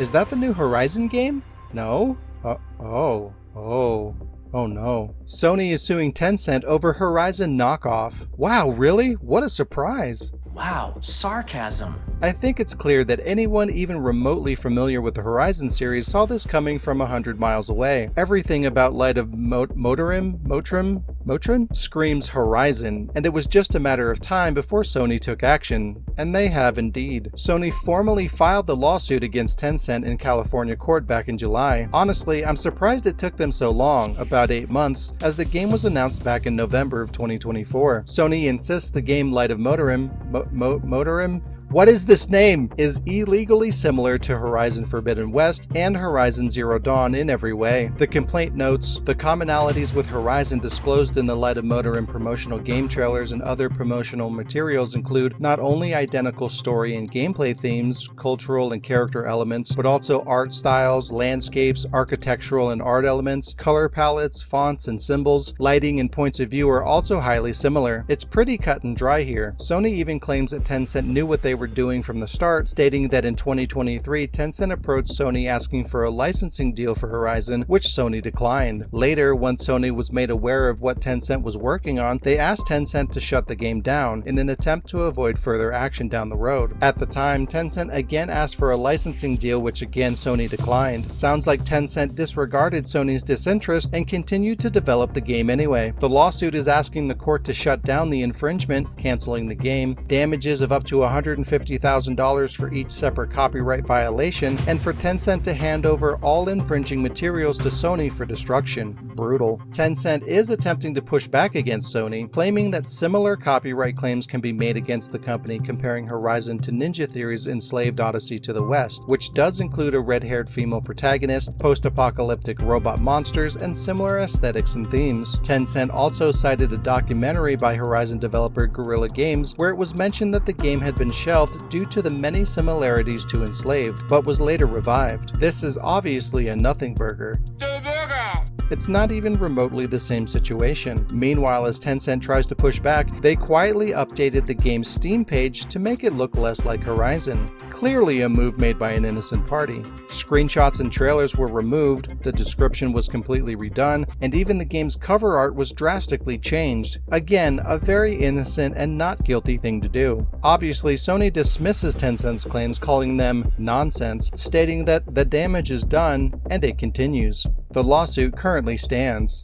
Is that the new Horizon game? No? Oh no. Sony is suing Tencent over Horizon knockoff. Wow, really? What a surprise. Wow, sarcasm. I think it's clear that anyone even remotely familiar with the Horizon series saw this coming from 100 miles away. Everything about Light of Motiram screams Horizon, and it was just a matter of time before Sony took action, and they have indeed. Sony formally filed the lawsuit against Tencent in California court back in July. Honestly, I'm surprised it took them so long, about 8 months, as the game was announced back in November of 2024. Sony insists the game Light of Motiram, what is this name? Is illegally similar to Horizon Forbidden West and Horizon Zero Dawn in every way. The complaint notes, the commonalities with Horizon disclosed in the Light of Motiram promotional game trailers and other promotional materials include not only identical story and gameplay themes, cultural and character elements, but also art styles, landscapes, architectural and art elements, color palettes, fonts and symbols, lighting and points of view are also highly similar. It's pretty cut and dry here. Sony even claims that Tencent knew what they were doing from the start, stating that in 2023, Tencent approached Sony asking for a licensing deal for Horizon, which Sony declined. Later, once Sony was made aware of what Tencent was working on, they asked Tencent to shut the game down in an attempt to avoid further action down the road. At the time, Tencent again asked for a licensing deal, which again Sony declined. Sounds like Tencent disregarded Sony's disinterest and continued to develop the game anyway. The lawsuit is asking the court to shut down the infringement, canceling the game, damages of up to $150,000 for each separate copyright violation, and for Tencent to hand over all infringing materials to Sony for destruction. Brutal. Tencent is attempting to push back against Sony, claiming that similar copyright claims can be made against the company, comparing Horizon to Ninja Theory's Enslaved Odyssey to the West, which does include a red-haired female protagonist, post-apocalyptic robot monsters, and similar aesthetics and themes. Tencent also cited a documentary by Horizon developer Guerrilla Games, where it was mentioned that the game had been shelved due to the many similarities to Enslaved, but was later revived. This is obviously a nothing burger. It's not even remotely the same situation. Meanwhile, as Tencent tries to push back, they quietly updated the game's Steam page to make it look less like Horizon. Clearly a move made by an innocent party. Screenshots and trailers were removed, the description was completely redone, and even the game's cover art was drastically changed. Again, a very innocent and not guilty thing to do. Obviously, Sony dismisses Tencent's claims, calling them nonsense, stating that the damage is done, and it continues. The lawsuit currently stands.